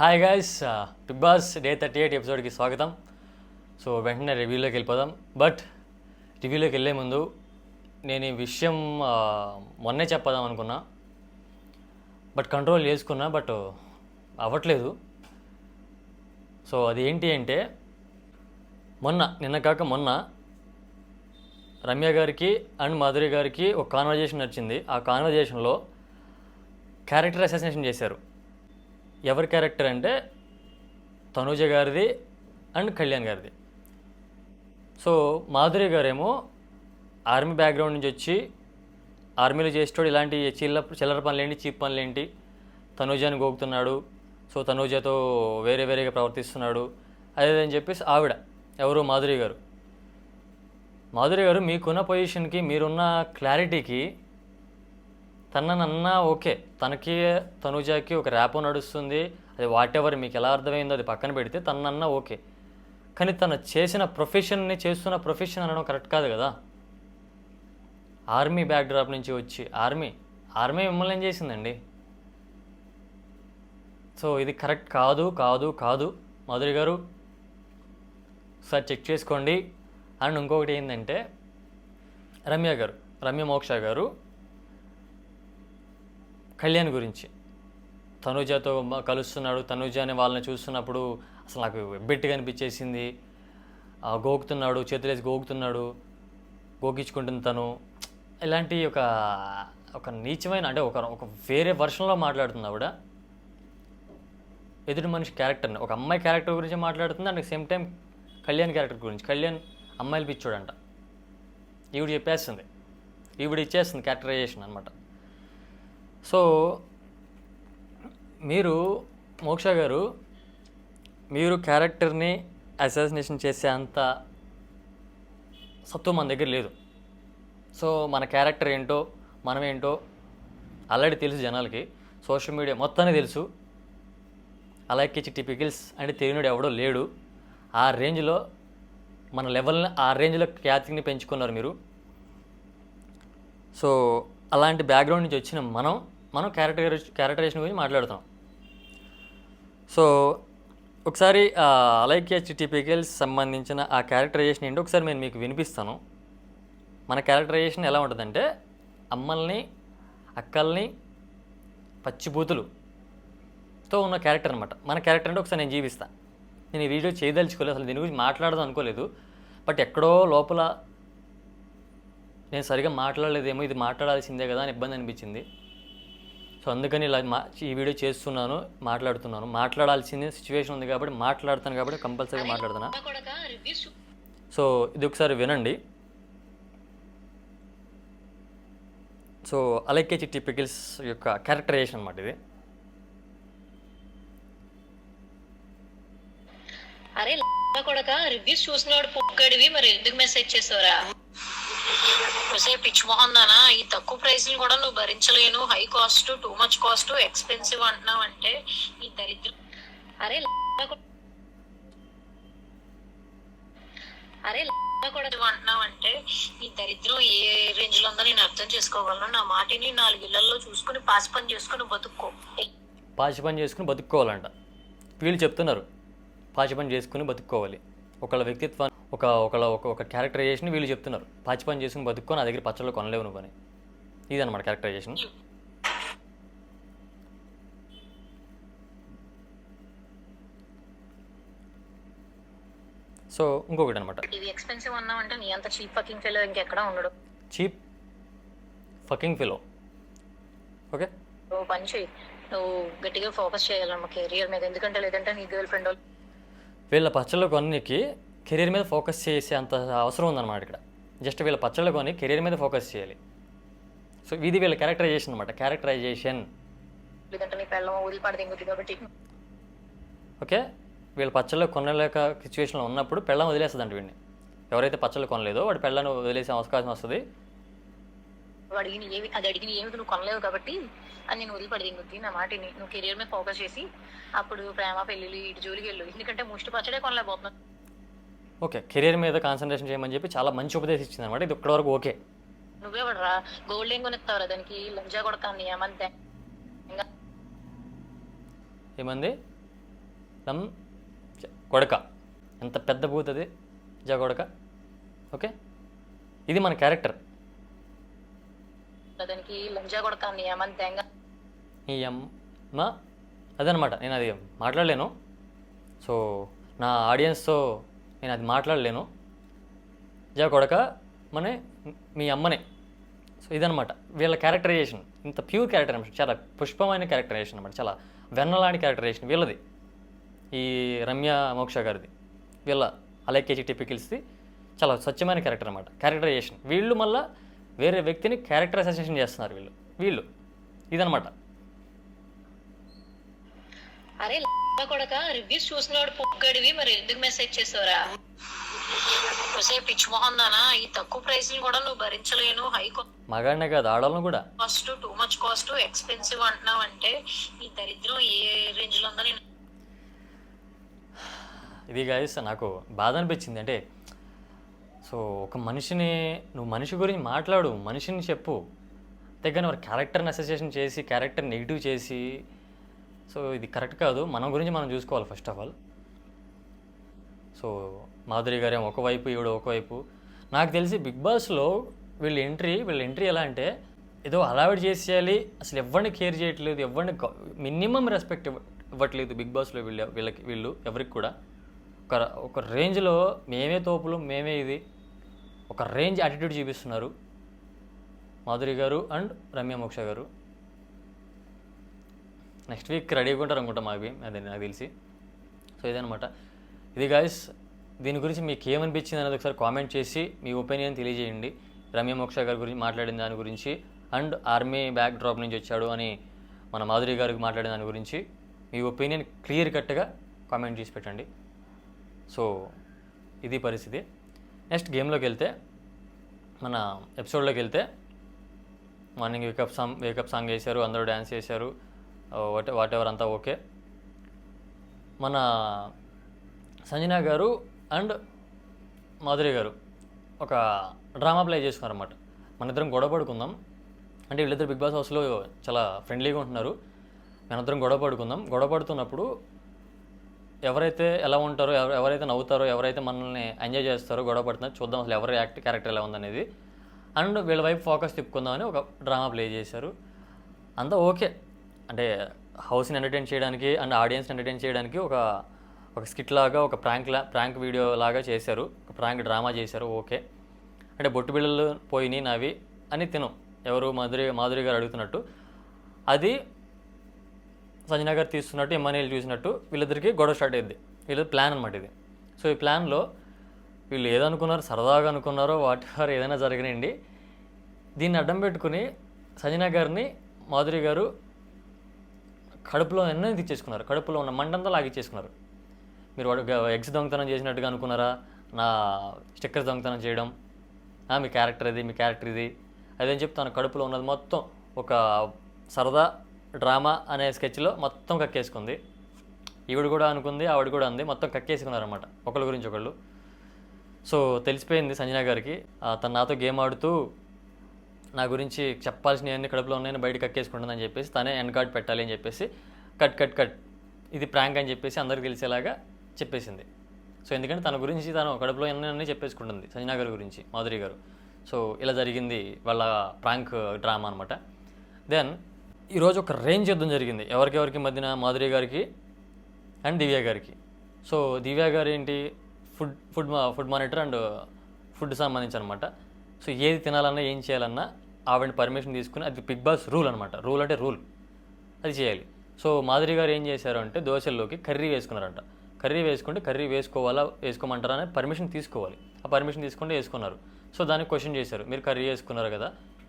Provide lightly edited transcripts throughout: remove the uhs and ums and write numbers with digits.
Hi guys, big boss day 38 ఎపిసోడ్కి స్వాగతం. So వెంటనే రివ్యూలోకి వెళ్ళిపోదాం. బట్ రివ్యూలోకి వెళ్ళే ముందు నేను ఈ విషయం మొన్నే చెప్పదాం అనుకున్నా, బట్ కంట్రోల్ చేసుకున్నా, బట్ అవ్వట్లేదు. సో అది ఏంటి అంటే, నిన్న కాక మొన్న రమ్య గారికి అండ్ మాధురి గారికి ఒక కాన్వర్జేషన్ వచ్చింది. ఆ కాన్వర్జేషన్లో క్యారెక్టర్ అసాసినేషన్ చేశారు. ఎవరి క్యారెక్టర్ అంటే తనూజ గారిది అండ్ కళ్యాణ్ గారిది. సో మాధురి గారేమో ఆర్మీ బ్యాక్గ్రౌండ్ నుంచి వచ్చి ఆర్మీలో చేసేటోడు ఇలాంటి చిల్లర పనులేంటి, చీప్ పనులేంటి, తనూజని గోకుతున్నాడు, సో తనూజతో వేరేగా ప్రవర్తిస్తున్నాడు అదేదని చెప్పేసి ఆవిడ ఎవరు మాధురి గారు మీకున్న పొజిషన్కి, మీరున్న క్లారిటీకి తనన్నా ఓకే, తనకి తనూజాకి ఒక ర్యాపో నడుస్తుంది, అది వాట్ ఎవర్ మీకు ఎలా అర్థమైందో అది పక్కన పెడితే తనన్నా ఓకే. కానీ తను చేస్తున్న ప్రొఫెషన్ అనడం కరెక్ట్ కాదు కదా. ఆర్మీ బ్యాక్డ్రాప్ నుంచి వచ్చి ఆర్మీ మిమ్మల్ని ఏం చేసిందండి? సో ఇది కరెక్ట్ కాదు మాధురి గారు, సార్ చెక్ చేసుకోండి. అండ్ ఇంకొకటి ఏంటంటే రమ్య మోక్ష గారు కళ్యాణ్ గురించి తనూజతో కలుస్తున్నాడు, తనూజ అనే వాళ్ళని చూస్తున్నప్పుడు అసలు నాకు వెబ్బెట్టిగా అనిపించేసింది. గోకుతున్నాడు, చేతులేసి గోకించుకుంటుంది తను. ఇలాంటి ఒక నీచమైన, అంటే ఒక వేరే వర్షన్లో మాట్లాడుతుంది ఆవిడ. ఎదుటి మనిషి క్యారెక్టర్ని, ఒక అమ్మాయి క్యారెక్టర్ గురించి మాట్లాడుతుంది. And same time Kalyan character గురించి. కళ్యాణ్ అమ్మాయిలు పిచ్చోడంట, ఈవిడ చెప్పేస్తుంది, ఈవిడ ఇచ్చేస్తుంది క్యారెక్టరైజేషన్ అనమాట. సో మీరు మోక్ష గారు, మీరు క్యారెక్టర్ని అసాసినేషన్ చేసే అంత సత్తు మన దగ్గర లేదు. సో మన క్యారెక్టర్ ఏంటో, మనమేంటో ఆల్రెడీ తెలుసు జనాలకి, సోషల్ మీడియా మొత్తానికి తెలుసు. అలాగే టిపికల్స్ అంటే తెలియనుడు ఎవడో లేడు. ఆ రేంజ్లో మన లెవెల్ని, ఆ రేంజ్లో ఖ్యాతిని పెంచుకున్నారు మీరు. సో అలాంటి బ్యాక్గ్రౌండ్ నుంచి వచ్చిన మనం క్యారెక్టరైజేషన్ గురించి మాట్లాడుతాం. సో ఒకసారి అలైక్య టిపికల్స్ సంబంధించిన ఆ క్యారెక్టరైజేషన్ ఏంటో ఒకసారి నేను మీకు వినిపిస్తాను. మన క్యారెక్టరైజేషన్ ఎలా ఉంటుందంటే, అమ్మల్ని అక్కల్ని పచ్చిబూతులుతో ఉన్న క్యారెక్టర్ అనమాట. మన క్యారెక్టర్ అంటే ఒకసారి నేను జీవిస్తాను. నేను ఈ వీడియో చేయదలుచుకోలేదు, అసలు దీని గురించి మాట్లాడదాం అనుకోలేదు. బట్ ఎక్కడో లోపల నేను సరిగా మాట్లాడలేదేమో, ఇది మాట్లాడాల్సిందే కదా అని ఇబ్బంది అనిపించింది. సో అందుకని ఇలా ఈ వీడియో చేస్తున్నాను, మాట్లాడాల్సిందే సిచ్యువేషన్ ఉంది కాబట్టి మాట్లాడుతాను, కాబట్టి కంపల్సరీగా మాట్లాడుతున్నా. సో ఇది ఒకసారి వినండి. సో అలైక్య చిట్టి పికిల్స్ యొక్క క్యారెక్టరైజేషన్ అన్నమాట ఇది. అరే కొడక, రివ్యూస్ చూసినవాడు పొక్కడివి, మరి ఎందుకు మెసేజ్ చేసావురా? పిచ్ మొహందానా, ఈ తక్కువ ప్రైస్ కూడా నువ్వు భరించలేను, high cost, too much cost, expensive అంటున్నావు అంటే ఈ దరిద్రం. అరే అంటున్నావు అంటే ఈ దరిద్రం ఏ రేంజ్ లో ఉందో నేను అర్థం చేసుకోగలను. నా మాటిని 4 ఇళ్లలో చూసుకుని పాచి పని చేసుకుని బతుక్కోవాలంట. వీళ్ళు చెప్తున్నారు పాచి పని చేసుకుని బతుక్కోవాలి. ఒకళ్ళ వ్యక్తిత్వాన్ని, ఒక క్యారెక్టరైజేషన్ వీళ్ళు చెప్తున్నారు, పాచి పని చేసుకుని బతుక్కో, నా దగ్గర పచ్చళ్ళు కొనలేవు నువ్వు అని. ఇదన్నమాట క్యారెక్టరైజేషన్. సో ఇంకొకటి అనమాట, ఎక్స్పెన్సివ్ అన్నావంటే నీ అంత చీప్ ఫకింగ్ ఫెలో ఇంకెక్కడ ఉండడు. Cheap fucking fellow. ఓకే, నువ్వు పని చేయి, నువ్వు గట్టిగా ఫోకస్ చేయాలమ్మా కెరియర్ మీద. ఎందుకంటే లేదంటే నీ గర్ల్ ఫ్రెండ్ వీళ్ళ పచ్చళ్ళు కొనికి కెరీర్ మీద ఫోకస్ చేసే అంత అవసరం ఉందన్నమాట ఇక్కడ. జస్ట్ వీళ్ళ పచ్చళ్ళు కొని కెరీర్ మీద ఫోకస్ చేయాలి. సో ఇది వీళ్ళ క్యారెక్టరైజేషన్ అనమాట. క్యారెక్టరైజేషన్ లేదంటే నీ పెళ్ళం ఊరిపాడు దింగుద్ది కాబట్టి. ఓకే, వీళ్ళ పచ్చళ్ళు కొనలేక సిచ్యువేషన్లో ఉన్నప్పుడు పెళ్ళం వదిలేస్తుందంట వీడిని. ఎవరైతే పచ్చళ్ళు కొనలేదో వాడి పెళ్ళను వదిలేసే అవకాశం వస్తుంది. అది అడిగిన ఏమి నువ్వు కొనలేవు కాబట్టి అని నేను వదిలిపడి దింగుద్ది. నా మాటిని నువ్వు కెరియర్ మీద ఫోకస్ చేసి అప్పుడు ప్రేమ పెళ్ళిళ్ళు ఇటు జోలికి వెళ్ళు. ఎందుకంటే ముష్టి పచ్చడే కొనలేకపోతున్నాను. ఓకే, కెరీర్ మీద కాన్సన్ట్రేషన్ చేయమని చెప్పి చాలా మంచి ఉపదేశం ఇచ్చింది అనమాట. ఇది ఇక్కడి వరకు ఓకే. నువ్వే పడరా గోల్డ్ ఏం కొనిస్తావురా దానికి? లంజా కొడతాను ఏమంతే. ఏమంది? లం కొడక. ఎంత పెద్ద బూత్ అది, జా కొడక. ఓకే, ఇది మన క్యారెక్టర్. దానికి లంజా కొడక నీ ఏమని తేంగా ఈ అమ్మ అదనమాట. నేను అది మాట్లాడలేను. సో నా ఆడియన్స్తో నేను అది మాట్లాడలేను. జా కొడక మనే మీ అమ్మనే. సో ఇదనమాట వీళ్ళ క్యారెక్టరైజేషన్. ఇంత ప్యూర్ క్యారెక్టరైజేషన్, చాలా పుష్పమైన క్యారెక్టరైజేషన్ అనమాట, చాలా వెన్నలాంటి క్యారెక్టరైజేషన్ వీళ్ళది, ఈ రమ్య మోక్ష గారిది. వీళ్ళ అలైకేజీ టిపికల్స్ది చాలా స్వచ్ఛమైన క్యారెక్టర్ అనమాట, క్యారెక్టరైజేషన్. వీళ్ళు మళ్ళీ వేరే వ్యక్తిని క్యారెక్టర్ అసోసియేషన్ చేస్తున్నారు వీళ్ళు ఇదనమాట. అరే లంజా కొడక రివ్యూస్ చూసినోడు పొక్కడివి మరి ఎందుకు మెసేజ్ చేసావురా? ఒసే పిచ్చి మొహం దానా, ఈ తక్కువ ప్రైస్ కూడా నువ్వు భరించలేను, హై మగాడినే కాదు ఆడవాళ్ళను కూడా cost, too much cost, expensive అంటున్నావు అంటే ఈ దరిద్రం ఏ రేంజ్ లో ఉందో నేను. ఇది గాయస్ నాకు బాధ అనిపించింది. అంటే సో ఒక మనిషిని, నువ్వు మనిషి గురించి మాట్లాడు, మనిషిని చెప్పు, అంతేగాని వారి క్యారెక్టర్ని అసోసియేషన్ చేసి క్యారెక్టర్ నెగిటివ్ చేసి, సో ఇది కరెక్ట్ కాదు. మన గురించి మనం చూసుకోవాలి first of all. So Madhuri గారు ఏమో ఒకవైపు, ఈవిడ ఒకవైపు. నాకు తెలిసి బిగ్ బాస్లో వీళ్ళ ఎంట్రీ ఎలా అంటే ఏదో అలవాటు చేసేయాలి, అసలు ఎవరిని కేర్ చేయట్లేదు, ఎవరిని మినిమం రెస్పెక్ట్ ఇవ్వట్లేదు బిగ్ బాస్లో వీళ్ళు ఎవరికి కూడా. ఒక రేంజ్లో మేమే తోపులు, మేమే ఇది, ఒక రేంజ్ యాటిట్యూడ్ చూపిస్తున్నారు మాధురి గారు అండ్ రమ్య మోక్ష గారు. నెక్స్ట్ వీక్ రెడీగా ఉంటారు అనుకుంటా మావి, అదే నాకు తెలిసి. సో ఇదనమాట. ఇది గాయస్, దీని గురించి మీకు ఏమనిపించింది అనేది ఒకసారి కామెంట్ చేసి మీ ఒపీనియన్ తెలియజేయండి. రమ్య మోక్ష గారి గురించి మాట్లాడిన దాని గురించి అండ్ ఆర్మీ బ్యాక్ డ్రాప్ నుంచి వచ్చాడు అని మన మాధురి గారికి మాట్లాడిన దాని గురించి మీ ఒపీనియన్ క్లియర్ కట్గా కామెంట్ చేసి పెట్టండి. సో ఇది పరిస్థితి. నెక్స్ట్ గేమ్లోకి వెళ్తే, మన ఎపిసోడ్లోకి వెళ్తే, మార్నింగ్ వేకప్ సాంగ్ వేశారు, అందరూ డ్యాన్స్ చేశారు, వాట్ ఎవర్ అంతా ఓకే. మన సంజన గారు అండ్ మాధురి గారు ఒక డ్రామా ప్లే చేసుకున్నారన్నమాట. మన ఇద్దరం గొడవ పడుకుందాం అంటే, వీళ్ళిద్దరు బిగ్ బాస్ హౌస్లో చాలా ఫ్రెండ్లీగా ఉంటున్నారు, మనిద్దరం గొడవ పడుకుందాం. గొడవ పడుతున్నప్పుడు ఎవరైతే ఎలా ఉంటారో, ఎవరైతే నవ్వుతారో, ఎవరైతే మనల్ని ఎంజాయ్ చేస్తారో, గొడవ పడుతున్నారో చూద్దాం అసలు ఎవరి క్యారెక్టర్ ఎలా ఉందనేది, అండ్ వీళ్ళ వైపు ఫోకస్ తిప్పుకుందామని ఒక డ్రామా ప్లే చేశారు. అంతా ఓకే. అంటే హౌస్ని ఎంటర్టైన్ చేయడానికి అండ్ ఆడియన్స్ని ఎంటర్టైన్ చేయడానికి ఒక స్కిట్ లాగా, ఒక ప్రాంక్ వీడియో లాగా చేశారు, ఒక ప్రాంక్ డ్రామా చేశారు, ఓకే. అంటే బొట్టు బిళ్ళలు పోయినాయి నావి అని ఎవరు మాధురి గారు అడుగుతున్నట్టు, అది సంజన గారు తీస్తున్నట్టు, ఎమ్మానియల్ చూసినట్టు వీళ్ళిద్దరికి గొడవ స్టార్ట్ అయ్యింది. వీళ్ళ ప్లాన్ అనమాట ఇది. సో ఈ ప్లాన్లో వీళ్ళు ఏదనుకున్నారో, సరదాగా అనుకున్నారో, వాట్ ఎవర్ ఏదైనా జరగనండి, దీన్ని అడ్డం పెట్టుకుని సంజన గారిని మాధురి గారు కడుపులో ఎన్నో తెచ్చేసుకున్నారు, కడుపులో ఉన్న మంటంతా లాగిచ్చేసుకున్నారు. మీరు ఎగ్స్ దొంగతనం చేసినట్టుగా అనుకున్నారా, నా స్టిక్కర్స్ దొంగతనం చేయడం, మీ క్యారెక్టర్ ఇది అదేం చెప్తాను. కడుపులో ఉన్నది మొత్తం ఒక సరదా డ్రామా అనే స్కెచ్లో మొత్తం కక్కేసుకుంది. ఈవిడ కూడా అనుకుంది, ఆవిడ కూడా అంది, మొత్తం కక్కేసుకున్నారన్నమాట ఒకళ్ళ గురించి ఒకళ్ళు. సో తెలిసిపోయింది సంజన గారికి, తను నాతో గేమ్ ఆడుతూ నా గురించి చెప్పాల్సినవన్నీ కడుపులో ఉన్నాయని బయట కక్కేసుకుంటుందని చెప్పేసి తనే ఎండ్ కార్డ్ పెట్టాలి అని చెప్పేసి కట్ ఇది ప్రాంక్ అని చెప్పేసి అందరికి తెలిసేలాగా చెప్పేసింది. సో ఎందుకంటే తన గురించి తను కడుపులో అన్నీ చెప్పేసుకుంటుంది సంజన గారి గురించి మాధురి గారు. సో ఇలా జరిగింది వాళ్ళ ప్రాంక్ డ్రామా అనమాట. దెన్ ఈరోజు ఒక రేంజ్ యుద్ధం జరిగింది ఎవరికి మధ్యన, మాధురి గారికి అండ్ దివ్య గారికి. సో దివ్య గారు ఏంటి, ఫుడ్ మానిటర్ అండ్ ఫుడ్ సంబంధించి అనమాట. సో ఏది తినాలన్నా ఏం చేయాలన్నా ఆవిడని పర్మిషన్ తీసుకుని, అది బిగ్ బాస్ రూల్ అనమాట. రూల్ అంటే రూల్, అది చేయాలి. సో మాధురి గారు ఏం చేశారు అంటే, దోశల్లోకి కర్రీ వేసుకున్నారంట. కర్రీ వేసుకోమంటారా అని పర్మిషన్ తీసుకోవాలి. ఆ పర్మిషన్ తీసుకుంటే వేసుకున్నారు. సో దానికి క్వశ్చన్ చేశారు, మీరు కర్రీ వేసుకున్నారు కదా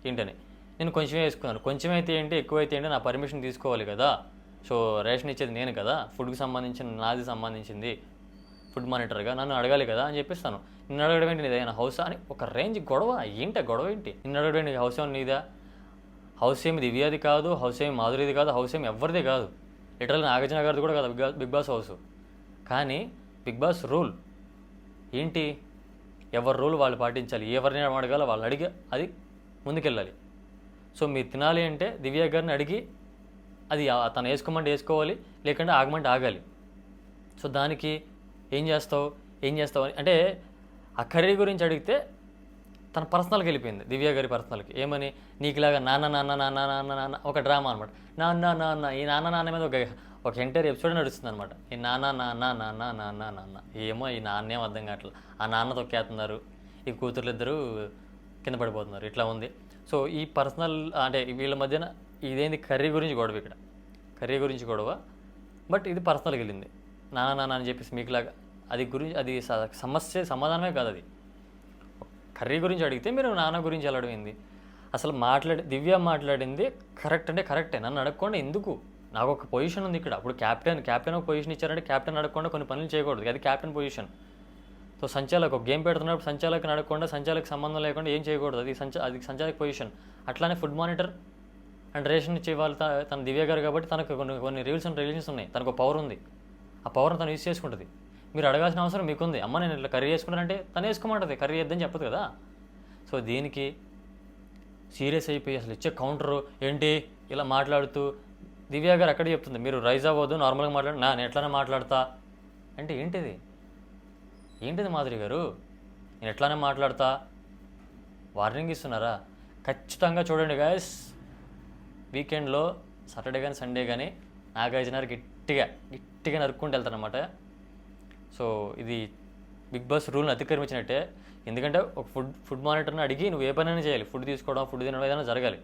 ఏంటని. నేను కొంచెమే వేసుకున్నాను. కొంచెం అయితే ఏంటి, ఎక్కువైతే ఏంటి, నా పర్మిషన్ తీసుకోవాలి కదా. సో రేషన్ ఇచ్చేది నేను కదా, ఫుడ్కి సంబంధించిన నాది సంబంధించింది, ఫుడ్ మానిటర్గా నన్ను అడగాలి కదా అని చెప్పిస్తాను. నిన్ను అడగడం ఏంటి, నీదైనా హౌసా అని ఒక రేంజ్ గొడవ. గొడవ ఏంటి, నిన్ను అడగడం ఏంటి, హౌస్ ఏమి నీదా, హౌస్ ఏమి దివ్యాది కాదు, హౌస్ ఏమి మాధురిది కాదు, హౌస్ ఏమి ఎవరిది కాదు, లిటరల్ నాగార్జున గారిది కూడా కాదు బిగ్ బాస్ హౌస్. కానీ బిగ్ బాస్ రూల్ ఏంటి, ఎవరి రూల్ వాళ్ళు పాటించాలి, ఎవరిని అడగాలో వాళ్ళని అడిగి అది ముందుకెళ్ళాలి. సో మీరు తినాలి అంటే దివ్య గారిని అడిగి అది తను వేసుకోమంటే వేసుకోవాలి, లేకుంటే ఆగమంటే ఆగాలి. సో దానికి ఏం చేస్తావు అని అంటే ఆ కర్రీ గురించి అడిగితే తన పర్సనల్కి వెళ్ళిపోయింది, దివ్య గారి పర్సనల్కి. ఏమని, నీకులాగా నాన్న నాన్న నాన్న నాన్న నాన్న ఒక డ్రామా అనమాట. నాన్న నాన్న ఈ నాన్న నాన్న మీద ఒక ఎంటైర్ ఎపిసోడ్ నడుస్తుంది అనమాట. ఈ నాన్న నాన్న నాన్న నాన్న నాన్న ఏమో ఈ నాన్నేం అర్థం కావట్లేదు. ఆ నాన్న తొక్కేస్తున్నారు, ఈ కూతుర్లు ఇద్దరు కింద పడిపోతున్నారు, ఇట్లా ఉంది. సో ఈ పర్సనల్ అంటే వీళ్ళ మధ్యన ఇదేంది కర్రీ గురించి గొడవ, ఇక్కడ కర్రీ గురించి గొడవ. బట్ ఇది పర్సనల్కి వెళ్ళింది. నాన్న నాన్న అని చెప్పేసి మీకులాగా అది సమస్య సమాధానమే కాదు. అది కర్రీ గురించి అడిగితే మీరు నాన్న గురించి వెళ్ళడం. అసలు దివ్య మాట్లాడింది కరెక్ట్ అంటే కరెక్టే, నన్ను అడగకుండా ఎందుకు, నాకు ఒక పొజిషన్ ఉంది ఇక్కడ. అప్పుడు క్యాప్టెన్ ఒక పొజిషన్ ఇచ్చారంటే క్యాప్టెన్ అడగకుండా కొన్ని పనులు చేయకూడదు, అది క్యాప్టెన్ పొజిషన్. సో సంచాలక్ ఒక గేమ్ పెడుతున్నప్పుడు సంచాలకుని అడగకుండా, సంచాలక్ సంబంధం లేకుండా ఏం చేయకూడదు, అది సంచాలక్ పొజిషన్. అట్లానే ఫుడ్ మానిటర్ అండ్ రేషన్ ఇచ్చే వాళ్ళు తన దివ్య గారు కాబట్టి తనకు కొన్ని రూల్స్ అండ్ రెగ్యులేషన్స్ ఉన్నాయి, తనకు పవర్ ఉంది. ఆ పవర్ని తను యూజ్ చేసుకుంటుంది. మీరు అడగాల్సిన అవసరం మీకుంది. అమ్మ నేను ఇట్లా కర్రీ చేసుకుంటానంటే తను వేసుకోమంటుంది, కర్రీ వేద్దని చెప్పదు కదా. సో దీనికి సీరియస్ అయిపోయి అసలు ఇచ్చే కౌంటరు ఏంటి ఇలా మాట్లాడుతూ దివ్య గారు అక్కడే చెప్తుంది, మీరు రైజ్ అవ్వద్దు, నార్మల్గా మాట్లాడు, నేను ఎట్లానే మాట్లాడతా అంటే ఏంటిది మాధురి గారు, నేను ఎట్లానే మాట్లాడతా, వార్నింగ్ ఇస్తున్నారా? ఖచ్చితంగా చూడండి గాయస్, వీకెండ్లో సాటర్డే కానీ సండే కానీ నాగార్జున గట్టిగా నరుక్కుంటూ వెళ్తారనమాట. సో ఇది బిగ్ బాస్ రూల్ని అతిక్రమించినట్టే. ఎందుకంటే ఒక ఫుడ్ మానిటర్ని అడిగి నువ్వు ఏ పనైనా చేయాలి, ఫుడ్ తీసుకోవడం, ఫుడ్ తినడం ఏదైనా జరగాలి.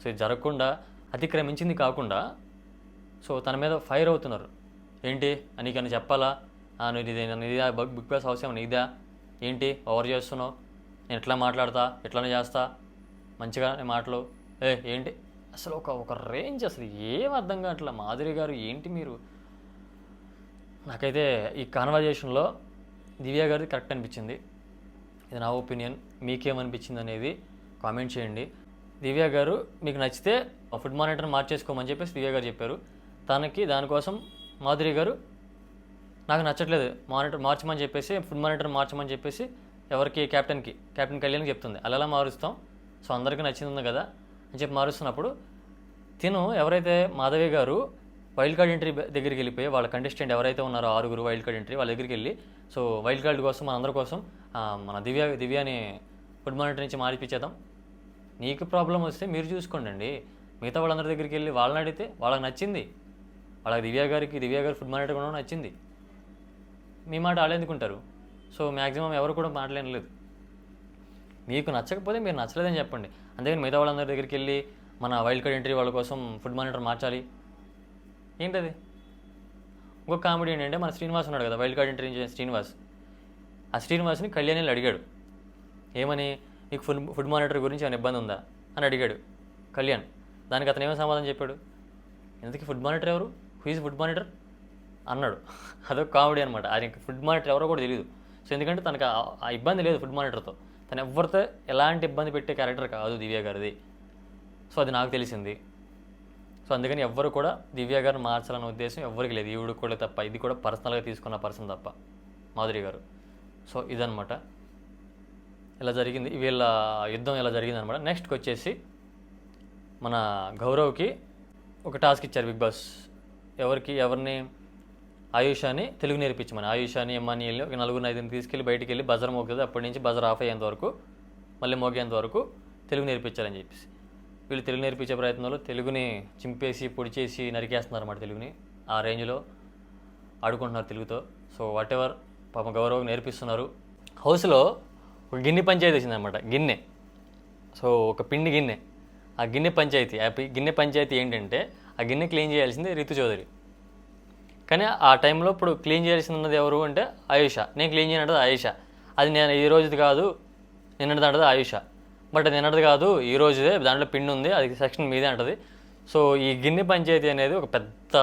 సో ఇది జరగకుండా అతిక్రమించింది కాకుండా సో తన మీద ఫైర్ అవుతున్నారు. ఏంటి నీకని చెప్పాలా, నీదా బిగ్ బాస్ హౌస్ ఏమో నీదా, ఏంటి ఓవర్ చేస్తున్నావు, నేను ఎట్లా మాట్లాడతా, ఎట్లనే చేస్తా, మంచిగా మాటలు ఏంటి అసలు ఒక రేంజ్, అసలు ఏం అర్థం కావట్లా. మాధురి గారు ఏంటి మీరు, నాకైతే ఈ కాన్వర్జేషన్లో దివ్య గారిది కరెక్ట్ అనిపించింది. ఇది నా ఒపీనియన్, మీకేమనిపించింది అనేది కామెంట్ చేయండి. దివ్య గారు మీకు నచ్చితే ఫుడ్ మానిటర్ని మార్చేసుకోమని చెప్పేసి దివ్య గారు చెప్పారు. దానికోసం మాధురి గారు నాకు నచ్చట్లేదు మార్చమని చెప్పేసి, ఫుడ్ మానిటర్ మార్చమని చెప్పేసి ఎవరికి క్యాప్టెన్ కళ్యాణ్కి చెప్తుంది. అలా మారుస్తాం, సో అందరికీ నచ్చింది ఉంది కదా అని చెప్పి మారుస్తున్నప్పుడు ఎవరైతే మాధవి గారు వైల్డ్ కార్డ్ ఎంట్రీ దగ్గరికి వెళ్ళిపోయి వాళ్ళ కంటెస్టెంట్ ఎవరైతే ఉన్నారో 6 వైల్డ్ కార్డ్ ఎంట్రీ వాళ్ళ దగ్గరికి వెళ్ళి, సో వైల్డ్ కార్డ్ కోసం మనందరి కోసం మన దివ్యాని ఫుడ్ మానిటర్ నుంచి మార్పిచ్చేద్దాం, నీకు ప్రాబ్లం వస్తే మీరు చూసుకోండి, మిగతా వాళ్ళందరి దగ్గరికి వెళ్ళి వాళ్ళని అడిగితే వాళ్ళకి నచ్చింది, వాళ్ళకి దివ్య గారు ఫుడ్ మానిటర్ కూడా నచ్చింది, మీ మాట వాళ్ళు ఎందుకుంటారు. సో మ్యాక్సిమం ఎవరు కూడా మాట్లాడలేదు. మీకు నచ్చకపోతే మీరు నచ్చలేదని చెప్పండి, అంతేగాని మిగతా వాళ్ళందరి దగ్గరికి వెళ్ళి మన వైల్డ్ కార్డ్ ఎంట్రీ వాళ్ళ కోసం ఫుడ్ మానిటర్ మార్చాలి ఏంటది. ఇంకొక కామెడీ ఏంటంటే మన శ్రీనివాస్ ఉన్నాడు కదా, వైల్డ్ కార్డ్ ఎంట్రీ శ్రీనివాస్, ఆ శ్రీనివాస్ని కళ్యాణ్ అడిగాడు, ఏమని నీకు ఫుడ్ మానిటర్ గురించి ఏమైనా ఇబ్బంది ఉందా అని అడిగాడు కళ్యాణ్. దానికి అతను ఏమో సమాధానం చెప్పాడు, ఎందుకు ఫుడ్ మానిటర్ ఎవరు, హూ ఈజ్ ఫుడ్ మానిటర్ అన్నాడు. అదొక కామెడీ అనమాట. ఆయనకి ఫుడ్ మానిటర్ ఎవరో కూడా తెలియదు. సో ఎందుకంటే తనకు ఆ ఇబ్బంది లేదు ఫుడ్ మానిటర్తో, తను ఎవరితో ఎలాంటి ఇబ్బంది పెట్టే క్యారెక్టర్ కాదు దివ్య గారిది. సో అది నాకు తెలిసింది. సో అందుకని ఎవ్వరు కూడా దివ్య గారిని మార్చాలన్న ఉద్దేశం ఎవరికి లేదు, ఈవిడికి కూడా తప్ప, ఇది కూడా పర్సనల్గా తీసుకున్న పర్సన్ తప్ప మాధురి గారు. సో ఇదనమాట ఇలా జరిగింది, వీళ్ళ యుద్ధం ఇలా జరిగింది అనమాట. నెక్స్ట్కి వచ్చేసి మన గౌరవ్కి ఒక టాస్క్ ఇచ్చారు బిగ్ బాస్. ఎవరిని ఆయుషాని తెలుగు నేర్పించమని. ఆయుషాని ఎమ్మానియల్ని ఒక 4-5 తీసుకెళ్ళి బయటికి వెళ్ళి బజర్ మోగుతుంది, అప్పటి నుంచి బజర్ ఆఫ్ అయ్యేంత వరకు మళ్ళీ మోగేంత వరకు తెలుగు నేర్పించాలని చెప్పేసి వీళ్ళు తెలుగు నేర్పించే ప్రయత్నంలో తెలుగుని చింపేసి పొడి చేసి నరికేస్తున్నారు అన్నమాట. తెలుగుని ఆ రేంజ్లో ఆడుకుంటున్నారు తెలుగుతో. సో వాట్ ఎవర్ పాపం గౌరవం నేర్పిస్తున్నారు. హౌస్లో ఒక గిన్నె పంచాయతీ వచ్చిందనమాట, గిన్నె. సో ఒక పిండి గిన్నె, ఆ గిన్నె పంచాయతీ. ఆ గిన్నె పంచాయతీ ఏంటంటే ఆ గిన్నె క్లీన్ చేయాల్సింది రితు చౌదరి, కానీ ఆ టైంలో ఇప్పుడు క్లీన్ చేయాల్సింది ఉన్నది ఎవరు అంటే ఆయుష. నేను క్లీన్ చేయనంటది ఆయుష. అది నేను ఈ రోజుది కాదు నిన్నటిది అంటది ఆయుష. బట్ అది నిన్నటిది కాదు ఈ రోజుదే, దాంట్లో పిండి ఉంది, అది సెక్షన్ మీదే అంటది. సో ఈ గిన్నె పంచాయతీ అనేది ఒక పెద్ద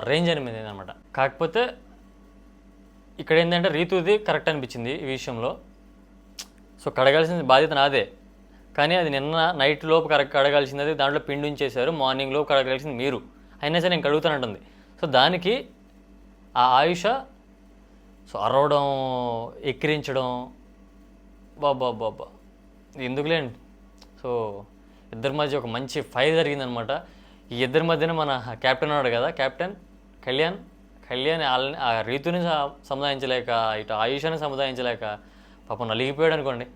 రేంజ్ అనిపింది అనమాట. కాకపోతే ఇక్కడ ఏంటంటే రీతుది కరెక్ట్ అనిపించింది ఈ విషయంలో. సో కడగాల్సిన బాధ్యత నాదే, కానీ అది నిన్న నైట్ లోపు కడగాల్సింది, దాంట్లో పిండి ఉంచేశారు, మార్నింగ్ లోపు కడగాల్సింది మీరు, అయినా సరే నేను కడుగుతానంటుంది. సో దానికి ఆ ఆయుష సో అరవడం, ఎక్కిరించడం, బాబా ఎందుకులేండి. సో ఇద్దరి మధ్య ఒక మంచి ఫైర్ జరిగిందనమాట. ఈ ఇద్దరి మధ్యన మన కెప్టెన్ ఉన్నాడు కదా, కెప్టెన్ కళ్యాణ్ వాళ్ళని ఆ రీతుని సముదాయించలేక ఇటు ఆయుషాన్ని సముదాయించలేక పాపం నలిగిపోయాడు అనుకోండి.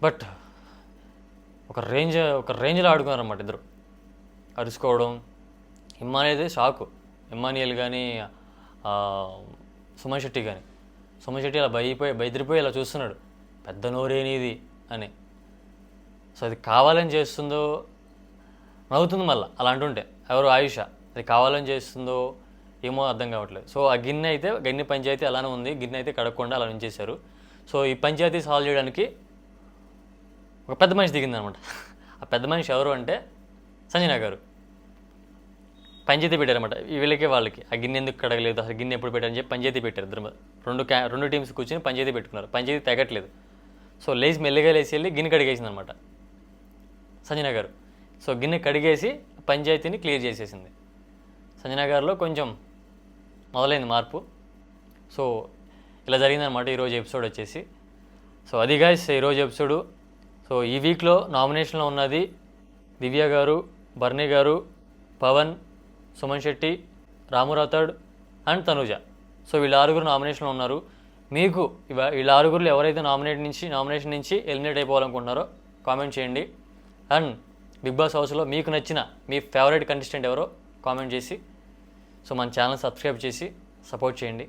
బట్ ఒక రేంజ్లో ఆడుకున్నారు అన్నమాట ఇద్దరు. అరుచుకోవడం, ఇమ్మానియల్ షాకు. ఇమ్మానియల్ కానీ సుమన్ శెట్టి కానీ. సుమన్ శెట్టి అలా బెదిరిపోయి ఇలా చూస్తున్నాడు, పెద్ద నోరేనిది అని. సో అది కావాలని చేస్తుందో, నవ్వుతుంది మళ్ళీ అలా అంటుంటే ఎవరు ఆయుష, అది కావాలని చేస్తుందో ఏమో అర్థం కావట్లేదు. సో ఆ గిన్నె పంచాయతీ అలానే ఉంది, గిన్నె అయితే కడగకుండా అలా ఉంచేశారు. సో ఈ పంచాయతీ సాల్వ్ చేయడానికి ఒక పెద్ద మనిషి దిగిందనమాట. ఆ పెద్ద మనిషి ఎవరు అంటే సంజన గారు. పంచాయతీ పెట్టారన్నమాట వీళ్ళకి వాళ్ళకి. ఆ గిన్నె ఎందుకు కడగలేదు, అసలు గిన్నె ఎప్పుడు పెట్టారని చెప్పి పంచాయతీ పెట్టారు. ఇద్దరు రెండు టీమ్స్ కూర్చొని పంచాయతీ పెట్టుకున్నారు. పంచాయతీ తెగట్లేదు. సో మెల్లిగా లేచి వెళ్ళి గిన్నె కడిగేసింది అనమాట సంజన గారు. సో గిన్నె కడిగేసి పంచాయతీని క్లియర్ చేసేసింది. సంజన గారిలో కొంచెం మొదలైంది మార్పు. సో ఇలా జరిగిందనమాట ఈరోజు ఎపిసోడ్ వచ్చేసి. సో అది గైస్ ఈరోజు ఎపిసోడు. సో ఈ వీక్లో నామినేషన్లో ఉన్నది దివ్య గారు, బర్నీ గారు, పవన్, సుమన్ శెట్టి, రాము రాథోడ్ అండ్ తనుజ. సో వీళ్ళ 6 నామినేషన్లో ఉన్నారు. మీకు వీళ్ళ 6 ఎవరైతే నామినేషన్ నుంచి ఎలిమినేట్ అయిపోవాలనుకుంటున్నారో కామెంట్ చేయండి. అండ్ బిగ్ బాస్ హౌస్లో మీకు నచ్చిన మీ ఫేవరెట్ కంటెస్టెంట్ ఎవరో కామెంట్ చేసి, సో మన ఛానల్ సబ్స్క్రైబ్ చేసి సపోర్ట్ చేయండి.